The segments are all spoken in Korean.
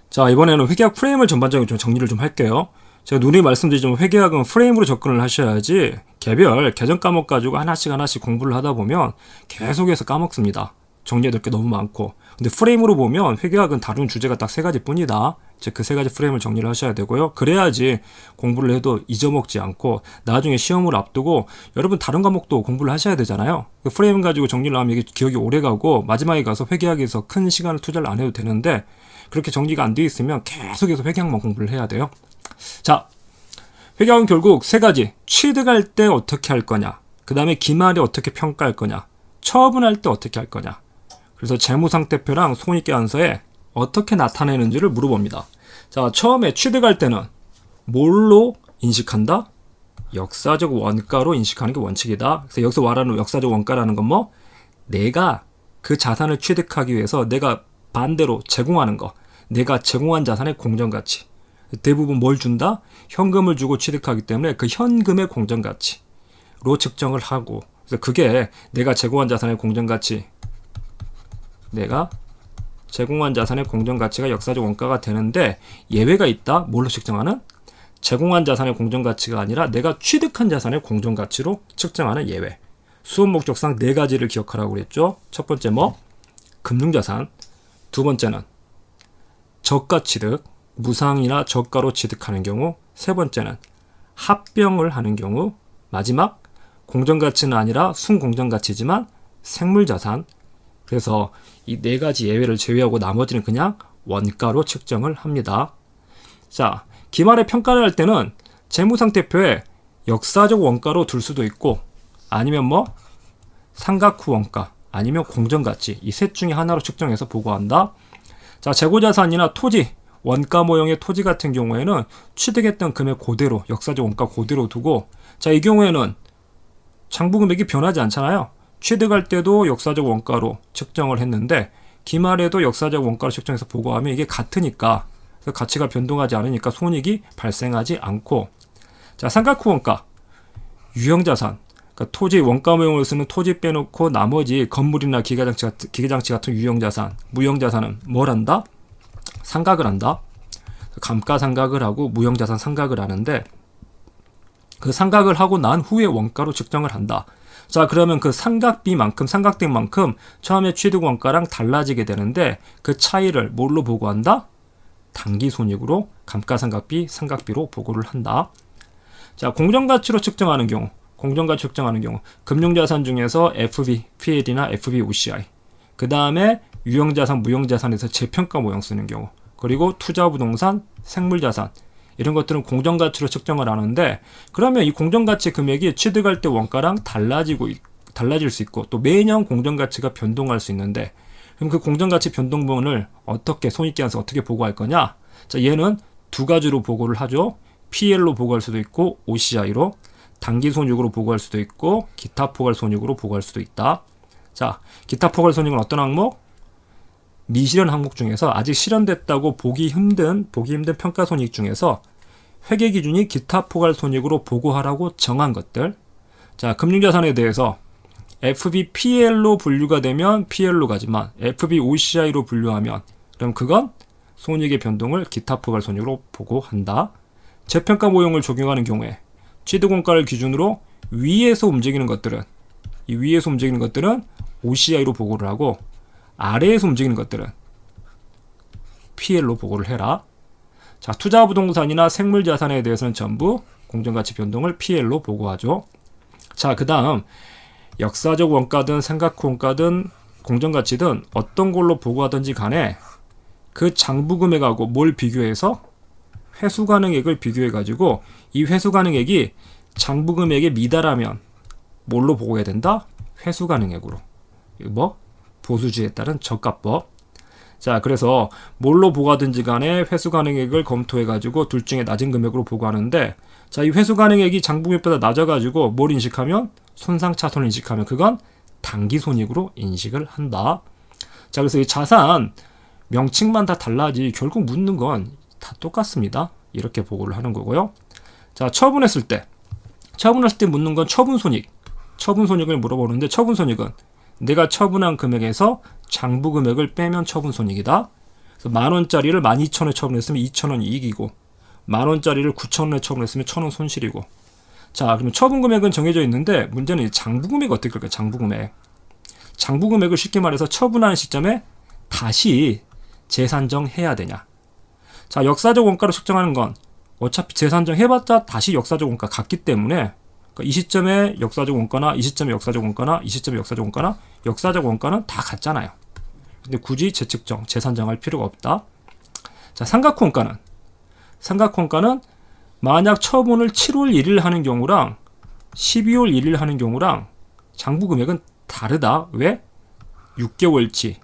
자, 이번에는 회계학 프레임을 전반적으로 좀 정리를 좀 할게요. 제가 누누이 말씀드리지만 회계학은 프레임으로 접근을 하셔야지 개별 계정 과목 가지고 하나씩 공부를 하다 보면 계속해서 까먹습니다. 정리해야 될 게 너무 많고. 근데 프레임으로 보면 회계학은 다루는 주제가 딱 세 가지 뿐이다. 즉 그 세 가지 프레임을 정리를 하셔야 되고요. 그래야지 공부를 해도 잊어먹지 않고 나중에 시험을 앞두고 여러분 다른 과목도 공부를 하셔야 되잖아요. 그 프레임 가지고 정리를 하면 이게 기억이 오래가고 마지막에 가서 회계학에서 큰 시간을 투자를 안 해도 되는데 그렇게 정리가 안 돼 있으면 계속해서 회계학만 공부를 해야 돼요. 자, 회계학은 결국 세 가지. 취득할 때 어떻게 할 거냐, 그 다음에 기말에 어떻게 평가할 거냐, 처분할 때 어떻게 할 거냐. 그래서 재무상태표랑 손익계산서에 어떻게 나타내는지를 물어봅니다. 자, 처음에 취득할 때는 뭘로 인식한다? 역사적 원가로 인식하는 게 원칙이다. 그래서 여기서 말하는 역사적 원가라는 건 뭐? 내가 그 자산을 취득하기 위해서 내가 반대로 제공하는 거, 내가 제공한 자산의 공정가치. 대부분 뭘 준다? 현금을 주고 취득하기 때문에 그 현금의 공정가치로 측정을 하고, 그래서 그게 내가 제공한 자산의 공정가치, 내가 제공한 자산의 공정가치가 역사적 원가가 되는데 예외가 있다. 뭘로 측정하는? 제공한 자산의 공정가치가 아니라 내가 취득한 자산의 공정가치로 측정하는 예외. 수업 목적상 네 가지를 기억하라고 그랬죠. 첫 번째 뭐? 금융자산. 두 번째는 저가 취득, 무상이나 저가로 취득하는 경우. 세 번째는 합병을 하는 경우. 마지막 공정가치는 아니라 순공정가치지만 생물자산. 그래서 이 네 가지 예외를 제외하고 나머지는 그냥 원가로 측정을 합니다. 자, 기말에 평가를 할 때는 재무상태표에 역사적 원가로 둘 수도 있고 아니면 뭐 상각 후 원가 아니면 공정가치, 이 셋 중에 하나로 측정해서 보고한다. 자, 재고자산이나 토지, 원가 모형의 토지 같은 경우에는 취득했던 금액 그대로, 역사적 원가 그대로 두고, 자, 이 경우에는 장부금액이 변하지 않잖아요. 취득할 때도 역사적 원가로 측정을 했는데 기말에도 역사적 원가로 측정해서 보고하면 이게 같으니까, 그래서 가치가 변동하지 않으니까 손익이 발생하지 않고. 자, 상각 후 원가, 유형자산, 그러니까 토지 원가 모형으로 쓰는 토지 빼놓고 나머지 건물이나 기계장치 같은 유형자산, 무형자산은 뭘 한다? 상각을 한다. 감가상각을 하고 무형자산 상각을 하는데 그 상각을 하고 난 후에 원가로 측정을 한다. 자, 그러면 그 상각비만큼, 상각된 만큼 처음에 취득 원가랑 달라지게 되는데 그 차이를 뭘로 보고한다? 당기손익으로 감가상각비, 상각비로 보고를 한다. 자, 공정가치로 측정하는 경우, 공정가치 측정하는 경우 금융자산 중에서 FB, PL이나 FB, OCI, 그 다음에 유형자산, 무형자산에서 재평가 모형 쓰는 경우, 그리고 투자부동산, 생물자산, 이런 것들은 공정가치로 측정을 하는데, 그러면 이 공정가치 금액이 취득할 때 원가랑 달라질 수 있고 또 매년 공정가치가 변동할 수 있는데, 그럼 그 공정가치 변동분을 어떻게 손익계산서 어떻게 보고할 거냐? 자, 얘는 두 가지로 보고를 하죠. PL로 보고할 수도 있고 OCI로, 당기손익으로 보고할 수도 있고 기타 포괄손익으로 보고할 수도 있다. 자, 기타 포괄손익은 어떤 항목? 미실현 항목 중에서 아직 실현됐다고 보기 힘든 평가손익 중에서 회계 기준이 기타 포괄손익으로 보고하라고 정한 것들. 자, 금융자산에 대해서 FBPL로 분류가 되면 PL로 가지만 FBOCI로 분류하면 그럼 그건 손익의 변동을 기타 포괄손익으로 보고한다. 재평가 모형을 적용하는 경우에 취득원가를 기준으로 위에서 움직이는 것들은 OCI로 보고를 하고 아래에서 움직이는 것들은 PL로 보고를 해라. 자, 투자부동산이나 생물자산에 대해서는 전부 공정가치 변동을 PL로 보고하죠. 자, 그 다음 역사적 원가든 상각 후 원가든 공정가치든 어떤 걸로 보고하든지 간에 그 장부금액하고 뭘 비교해서? 회수가능액을 비교해가지고 이 회수가능액이 장부금액에 미달하면 뭘로 보고해야 된다? 회수가능액으로. 뭐? 보수주의에 따른 저가법. 자, 그래서 뭘로 보고하든지 간에 회수가능액을 검토해가지고 둘 중에 낮은 금액으로 보고하는데, 자, 이 회수가능액이 장부금액보다 낮아가지고 뭘 인식하면? 손상차손을 인식하면 그건 당기손익으로 인식을 한다. 자, 그래서 이 자산 명칭만 다 달라지 결국 묻는 건 다 똑같습니다. 이렇게 보고를 하는 거고요. 자, 처분했을 때 묻는 건 처분손익. 처분손익을 물어보는데 처분손익은 내가 처분한 금액에서 장부금액을 빼면 처분손익이다. 그래서 10,000원짜리를 12,000원에 처분했으면 2,000원 이익이고, 10,000원짜리를 9,000원에 처분했으면 1,000원 손실이고. 자, 그러면 처분 금액은 정해져 있는데 문제는 이 장부 금액 어떻게 할까요? 장부 금액. 장부 금액을 쉽게 말해서 처분하는 시점에 다시 재산정해야 되냐. 자, 역사적 원가로 측정하는 건 어차피 재산정 해봤자 다시 역사적 원가 같기 때문에, 그러니까 이 시점에 역사적 원가나 이 시점에 역사적 원가나 이 시점에 역사적 원가나 역사적 원가는 다 같잖아요. 근데 굳이 재측정, 재산정할 필요가 없다. 자, 삼각원가는 만약 처분을 7월 1일 하는 경우랑 12월 1일 하는 경우랑 장부 금액은 다르다. 왜? 6개월치,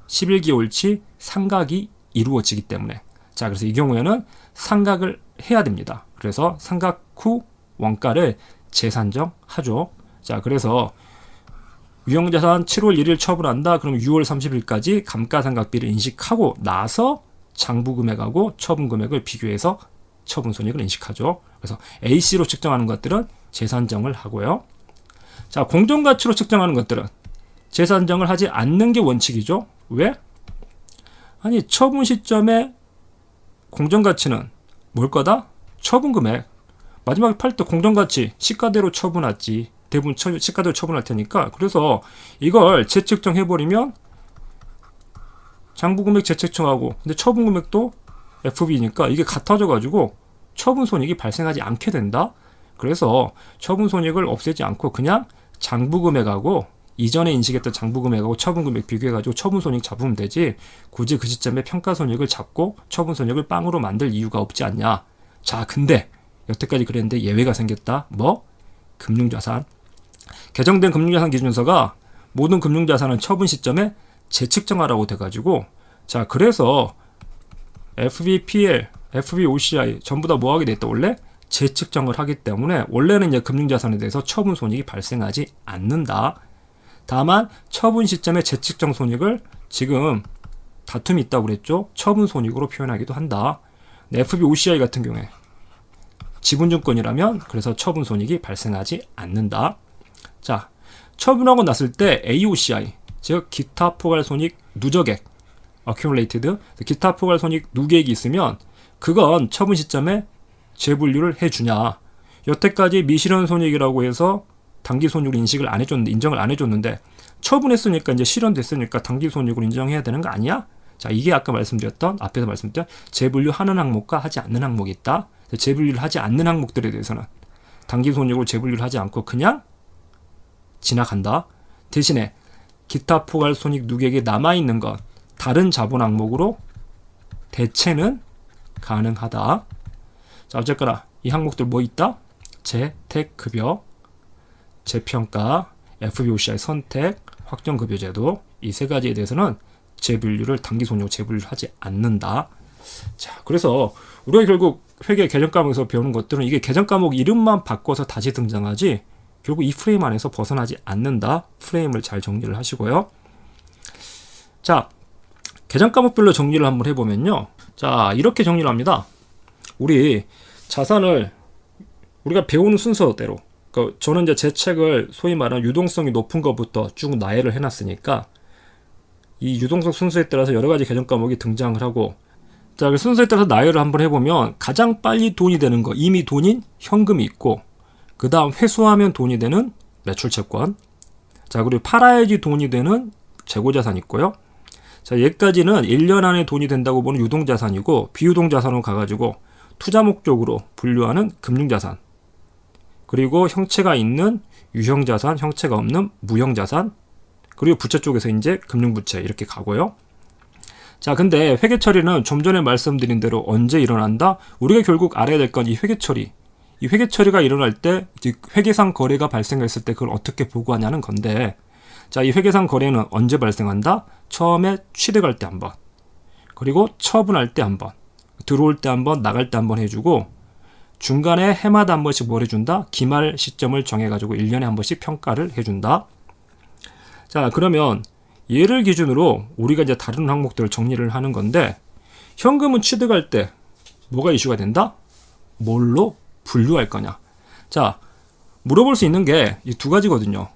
11개월치 상각이 이루어지기 때문에. 자, 그래서 이 경우에는 상각을 해야 됩니다. 그래서 상각 후 원가를 재산정하죠. 자, 그래서 유형자산 7월 1일 처분한다. 그럼 6월 30일까지 감가상각비를 인식하고 나서 장부금액하고 처분금액을 비교해서 처분손익을 인식하죠. 그래서 AC로 측정하는 것들은 재산정을 하고요. 자, 공정가치로 측정하는 것들은 재산정을 하지 않는 게 원칙이죠. 왜? 아니, 처분 시점에 공정가치는 뭘 거다? 처분금액. 마지막에 팔 때 공정가치 시가대로 처분하지. 대부분 시가대로 처분할 테니까. 그래서 이걸 재측정해버리면 장부금액 재측정하고, 근데 처분금액도 FB니까 이게 같아져가지고 처분손익이 발생하지 않게 된다. 그래서 처분손익을 없애지 않고 그냥 장부금액하고 이전에 인식했던 장부금액하고 처분금액 비교해가지고 처분손익 잡으면 되지, 굳이 그 시점에 평가손익을 잡고 처분손익을 빵으로 만들 이유가 없지 않냐. 자, 근데 여태까지 그랬는데 예외가 생겼다. 뭐? 금융자산. 개정된 금융자산 기준서가 모든 금융자산은 처분 시점에 재측정하라고 돼가지고, 자, 그래서 FBPL, FBOCI 전부 다 뭐하게 됐다. 원래 재측정을 하기 때문에 원래는 이제 금융자산에 대해서 처분손익이 발생하지 않는다. 다만 처분 시점에 재측정 손익을 지금 다툼이 있다고 그랬죠. 처분손익으로 표현하기도 한다. FBOCI 같은 경우에 지분증권이라면 그래서 처분손익이 발생하지 않는다. 자, 처분하고 났을 때 AOCI, 즉 기타 포괄손익 누적액, accumulated, 기타 포괄손익 누계액이 있으면 그건 처분 시점에 재분류를 해주냐. 여태까지 미실현손익이라고 해서 당기손익으로 인식을 안 해줬는데, 인정을 안 해줬는데 처분했으니까 이제 실현됐으니까 당기손익으로 인정해야 되는 거 아니야? 자, 이게 아까 말씀드렸던, 앞에서 말씀드렸던 재분류하는 항목과 하지 않는 항목이 있다. 재분류를 하지 않는 항목들에 대해서는 당기손익으로 재분류를 하지 않고 그냥 지나간다. 대신에 기타 포괄손익 누계액에 남아있는 것, 다른 자본 항목으로 대체는 가능하다. 자, 어쨌거나 이 항목들 뭐 있다? 재택급여, 재평가, FBOCI 선택, 확정급여제도, 이 세 가지에 대해서는 재분류를 당기손익으로 재분류를 하지 않는다. 자, 그래서 우리가 결국 회계 개정 과목에서 배우는 것들은 이게 개정 과목 이름만 바꿔서 다시 등장하지 결국 이 프레임 안에서 벗어나지 않는다. 프레임을 잘 정리를 하시고요. 자, 개정 과목별로 정리를 한번 해보면요. 자, 이렇게 정리를 합니다. 우리 자산을 우리가 배우는 순서대로, 그러니까 저는 이제 제 책을 소위 말하는 유동성이 높은 것부터 쭉 나열을 해놨으니까 이 유동성 순서에 따라서 여러 가지 개정 과목이 등장을 하고, 자, 그 순서에 따라서 나열을 한번 해보면 가장 빨리 돈이 되는 거, 이미 돈인 현금이 있고, 그 다음 회수하면 돈이 되는 매출채권, 자, 그리고 팔아야지 돈이 되는 재고자산 있고요. 자, 여기까지는 1년 안에 돈이 된다고 보는 유동자산이고, 비유동자산으로 가가지고 투자 목적으로 분류하는 금융자산, 그리고 형체가 있는 유형자산, 형체가 없는 무형자산, 그리고 부채 쪽에서 이제 금융부채 이렇게 가고요. 자, 근데 회계 처리는 좀 전에 말씀드린 대로 언제 일어난다? 우리가 결국 알아야 될 건 이 회계 처리. 이 회계 처리가 일어날 때 회계상 거래가 발생했을 때 그걸 어떻게 보고하냐는 건데, 자, 이 회계상 거래는 언제 발생한다? 처음에 취득할 때 한 번, 그리고 처분할 때 한 번, 들어올 때 한 번, 나갈 때 한 번 해주고, 중간에 해마다 한 번씩 뭘 해준다? 기말 시점을 정해가지고 1년에 한 번씩 평가를 해준다. 자, 그러면 얘를 기준으로 우리가 이제 다른 항목들을 정리를 하는 건데, 현금은 취득할 때 뭐가 이슈가 된다? 뭘로 분류할 거냐. 자, 물어볼 수 있는 게 이 두 가지거든요.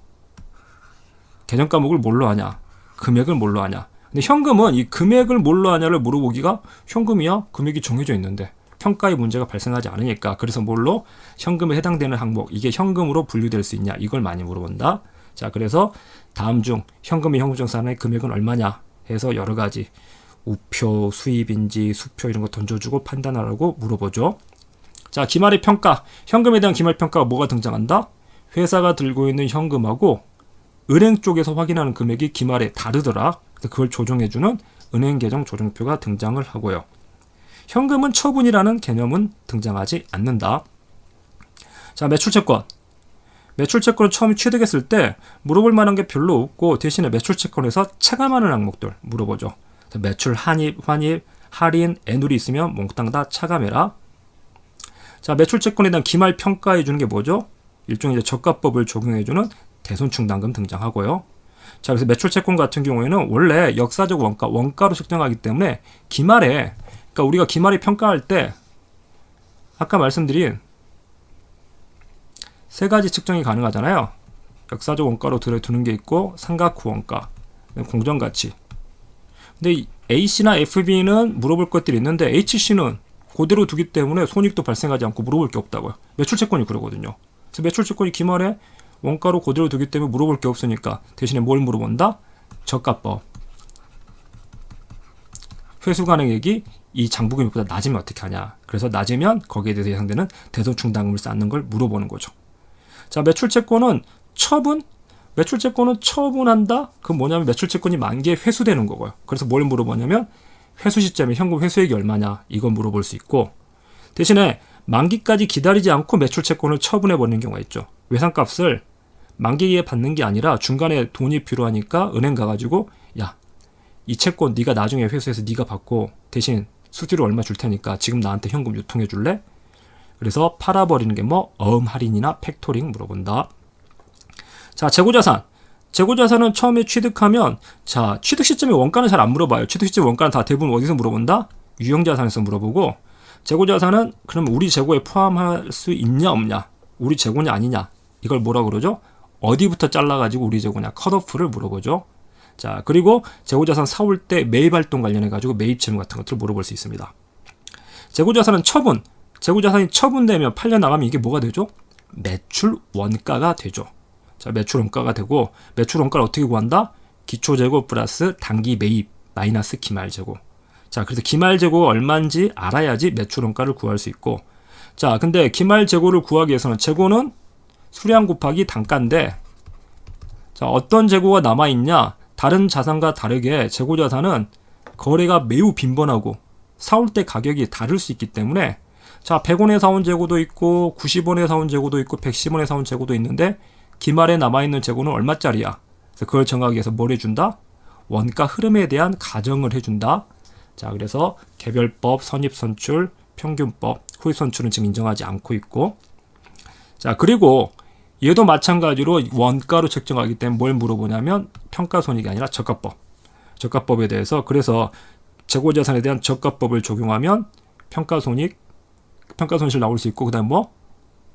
개정 과목을 뭘로 하냐, 금액을 뭘로 하냐. 근데 현금은 이 금액을 뭘로 하냐를 물어보기가 현금이야? 금액이 정해져 있는데 평가의 문제가 발생하지 않으니까 그래서 뭘로? 현금에 해당되는 항목 이게 현금으로 분류될 수 있냐 이걸 많이 물어본다. 자 그래서 다음 중 현금의 현금정산의 금액은 얼마냐 해서 여러 가지 우표, 수입인지, 수표 이런 거 던져주고 판단하라고 물어보죠. 자 기말의 평가 현금에 대한 기말 평가가 뭐가 등장한다? 회사가 들고 있는 현금하고 은행 쪽에서 확인하는 금액이 기말에 다르더라. 그걸 조정해주는 은행 계정 조정표가 등장을 하고요. 현금은 처분이라는 개념은 등장하지 않는다. 자, 매출채권. 매출채권을 처음 취득했을 때 물어볼 만한 게 별로 없고 대신에 매출채권에서 차감하는 항목들 물어보죠. 매출 환입, 할인, 애누리 있으면 몽땅 다 차감해라. 자, 매출채권에 대한 기말 평가해 주는 게 뭐죠? 일종의 이제 저가법을 적용해 주는 대손충당금 등장하고요. 자, 그래서 매출채권 같은 경우에는 원래 역사적 원가로 측정하기 때문에 기말에, 그러니까 우리가 기말에 평가할 때 아까 말씀드린 세 가지 측정이 가능하잖아요. 역사적 원가로 들어두는 게 있고 삼각 후 원가, 공정가치. 근데 A씨나 FB는 물어볼 것들이 있는데 HC는 그대로 두기 때문에 손익도 발생하지 않고 물어볼 게 없다고요. 매출채권이 그러거든요. 그래서 매출채권이 기말에 원가로 그대로 두기 때문에 물어볼 게 없으니까 대신에 뭘 물어본다? 저가법. 회수 가능액이 이 장부금액보다 낮으면 어떻게 하냐. 그래서 낮으면 거기에 대해서 예상되는 대손충당금을 쌓는 걸 물어보는 거죠. 자, 매출채권은 처분? 매출채권은 처분한다? 그건 뭐냐면 매출채권이 만기에 회수되는 거고요. 그래서 뭘 물어보냐면 회수 시점에 현금 회수액이 얼마냐 이건 물어볼 수 있고 대신에 만기까지 기다리지 않고 매출채권을 처분해버리는 경우가 있죠. 외상값을 만기에 받는 게 아니라 중간에 돈이 필요하니까 은행 가가지고 야, 이 채권 네가 나중에 회수해서 네가 받고 대신 수수료 얼마 줄 테니까 지금 나한테 현금 유통해 줄래? 그래서 팔아버리는 게 뭐 어음 할인이나 팩토링 물어본다. 자, 재고자산. 재고자산은 처음에 취득하면 자 취득 시점의 원가는 잘 안 물어봐요. 취득 시점 원가는 다 대부분 어디서 물어본다? 유형자산에서 물어보고 재고자산은 그러면 우리 재고에 포함할 수 있냐 없냐? 우리 재고냐 아니냐? 이걸 뭐라 그러죠? 어디부터 잘라가지고 우리 재고냐? 컷오프를 물어보죠. 자 그리고 재고자산 사올 때 매입활동 관련해가지고 매입채무 같은 것들을 물어볼 수 있습니다. 재고자산은 처분. 재고자산이 처분되면 팔려 나가면 이게 뭐가 되죠? 매출 원가가 되죠. 자, 매출 원가가 되고 매출 원가를 어떻게 구한다? 기초 재고 플러스 단기 매입 마이너스 기말 재고. 자, 그래서 기말 재고가 얼마인지 알아야지 매출 원가를 구할 수 있고. 자, 근데 기말 재고를 구하기 위해서는 재고는 수량 곱하기 단가인데 자, 어떤 재고가 남아 있냐? 다른 자산과 다르게 재고 자산은 거래가 매우 빈번하고 사올 때 가격이 다를 수 있기 때문에 자, 100원에 사온 재고도 있고 90원에 사온 재고도 있고 110원에 사온 재고도 있는데 기말에 남아있는 재고는 얼마짜리야? 그래서 그걸 정하기 위해서 뭘 해준다? 원가 흐름에 대한 가정을 해준다. 자, 그래서 개별법, 선입선출, 평균법, 후입선출은 지금 인정하지 않고 있고 자, 그리고 얘도 마찬가지로 원가로 책정하기 때문에 뭘 물어보냐면 평가손익이 아니라 저가법. 저가법에 대해서 그래서 재고자산에 대한 저가법을 적용하면 평가손익, 평가손실 나올 수 있고 그 다음 뭐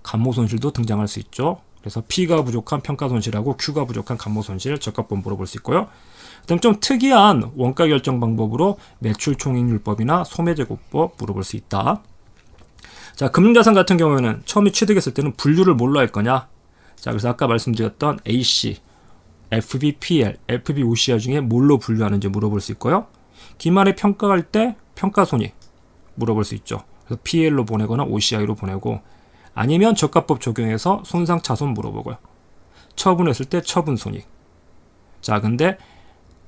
감모손실도 등장할 수 있죠. 그래서 P가 부족한 평가손실하고 Q가 부족한 감모손실 저가법 물어볼 수 있고요. 그 다음 좀 특이한 원가 결정 방법으로 매출총익률법이나 소매제고법 물어볼 수 있다. 자, 금융자산 같은 경우에는 처음에 취득했을 때는 분류를 뭘로 할 거냐? 자, 그래서 아까 말씀드렸던 AC, FBPL, FBOCR 중에 뭘로 분류하는지 물어볼 수 있고요. 기말에 평가할 때 평가손익 물어볼 수 있죠. 그래서 PL로 보내거나 OCI로 보내고 아니면 저가법 적용해서 손상차손 물어보고요. 처분했을 때 처분손익. 자, 근데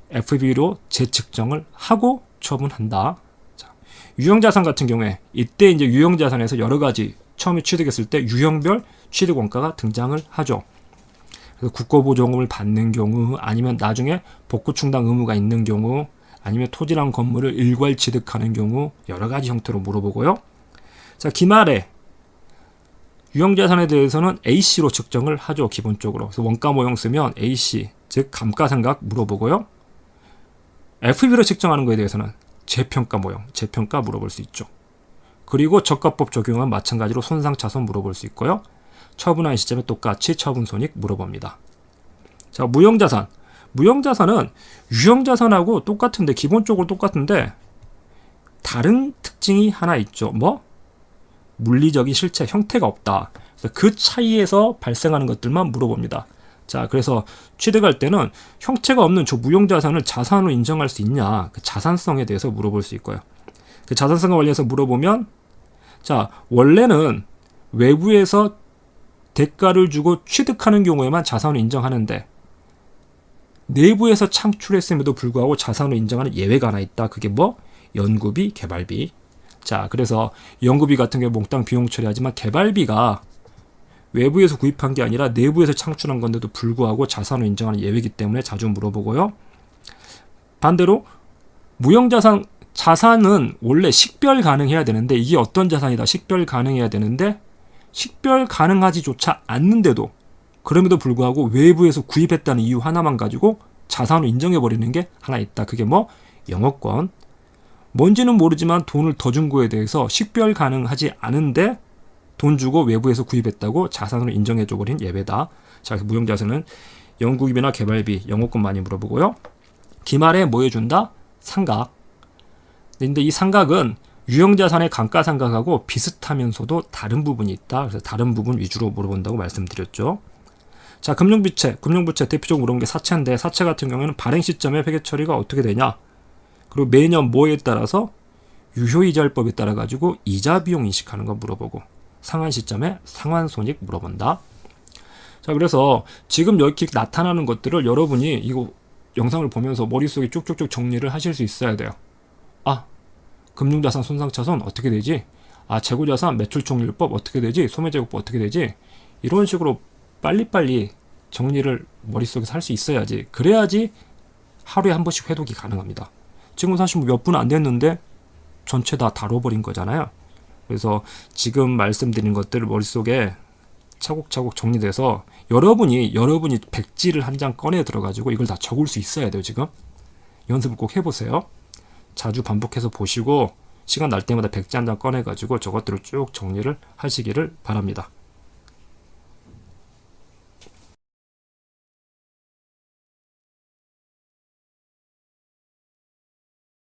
FB로 재측정을 하고 처분한다. 자, 유형자산 같은 경우에 이때 이제 유형자산에서 여러 가지 처음에 취득했을 때 유형별 취득 원가가 등장을 하죠. 그래서 국고보조금을 받는 경우 아니면 나중에 복구충당 의무가 있는 경우 아니면 토지랑 건물을 일괄 취득하는 경우 여러 가지 형태로 물어보고요. 자, 기말에 유형자산에 대해서는 AC로 측정을 하죠. 기본적으로. 그래서 원가 모형 쓰면 AC, 즉 감가상각 물어보고요. FB로 측정하는 거에 대해서는 재평가 모형, 재평가 물어볼 수 있죠. 그리고 저가법 적용은 마찬가지로 손상차손 물어볼 수 있고요. 처분한 시점에 똑같이 처분손익 물어봅니다. 자, 무형자산. 무형자산은 유형자산하고 똑같은데, 기본적으로 똑같은데 다른 특징이 하나 있죠. 뭐? 물리적인 실체, 형태가 없다. 그래서 그 차이에서 발생하는 것들만 물어봅니다. 자, 그래서 취득할 때는 형태가 없는 저 무형자산을 자산으로 인정할 수 있냐, 그 자산성에 대해서 물어볼 수 있고요. 그 자산성과 관련해서 물어보면, 자, 원래는 외부에서 대가를 주고 취득하는 경우에만 자산으로 인정하는데, 내부에서 창출했음에도 불구하고 자산으로 인정하는 예외가 하나 있다. 그게 뭐? 연구비, 개발비. 자, 그래서 연구비 같은 경우 몽땅 비용 처리하지만 개발비가 외부에서 구입한 게 아니라 내부에서 창출한 건데도 불구하고 자산으로 인정하는 예외이기 때문에 자주 물어보고요. 반대로 무형자산, 자산은 원래 식별 가능해야 되는데, 이게 어떤 자산이다, 식별 가능해야 되는데 식별 가능하지조차 않는데도, 그럼에도 불구하고 외부에서 구입했다는 이유 하나만 가지고 자산으로 인정해버리는 게 하나 있다. 그게 뭐? 영업권. 뭔지는 모르지만 돈을 더 준 거에 대해서 식별 가능하지 않은데 돈 주고 외부에서 구입했다고 자산으로 인정해줘버린 예외다. 자, 그래서 무형자산은 연구비나 개발비, 영업권 많이 물어보고요. 기말에 뭐 해준다? 상각. 근데 이 상각은 유형자산의 감가상각하고 비슷하면서도 다른 부분이 있다. 그래서 다른 부분 위주로 물어본다고 말씀드렸죠. 자, 금융부채 대표적으로 물어본 게 사채인데, 사채 같은 경우에는 발행 시점에 회계 처리가 어떻게 되냐, 그리고 매년 뭐에 따라서 유효이자율법에 따라 가지고 이자 비용 인식하는 거 물어보고, 상환 시점에 상환손익 물어본다. 자, 그래서 지금 여기 나타나는 것들을 여러분이 이거 영상을 보면서 머릿속에 쭉쭉쭉 정리를 하실 수 있어야 돼요. 아, 금융자산 손상차손 어떻게 되지? 아, 재고자산 매출총률법 어떻게 되지? 소매제고법 어떻게 되지? 이런 식으로 빨리빨리 정리를 머릿속에서 할 수 있어야지. 그래야지 하루에 한 번씩 회독이 가능합니다. 지금 사실 몇 분 안 됐는데 전체 다 다뤄버린 거잖아요. 그래서 지금 말씀드린 것들을 머릿속에 차곡차곡 정리돼서 여러분이 백지를 한 장 꺼내 들어가지고 이걸 다 적을 수 있어야 돼요. 지금 연습을 꼭 해보세요. 자주 반복해서 보시고 시간 날 때마다 백지 한 장 꺼내가지고 저것들을 쭉 정리를 하시기를 바랍니다.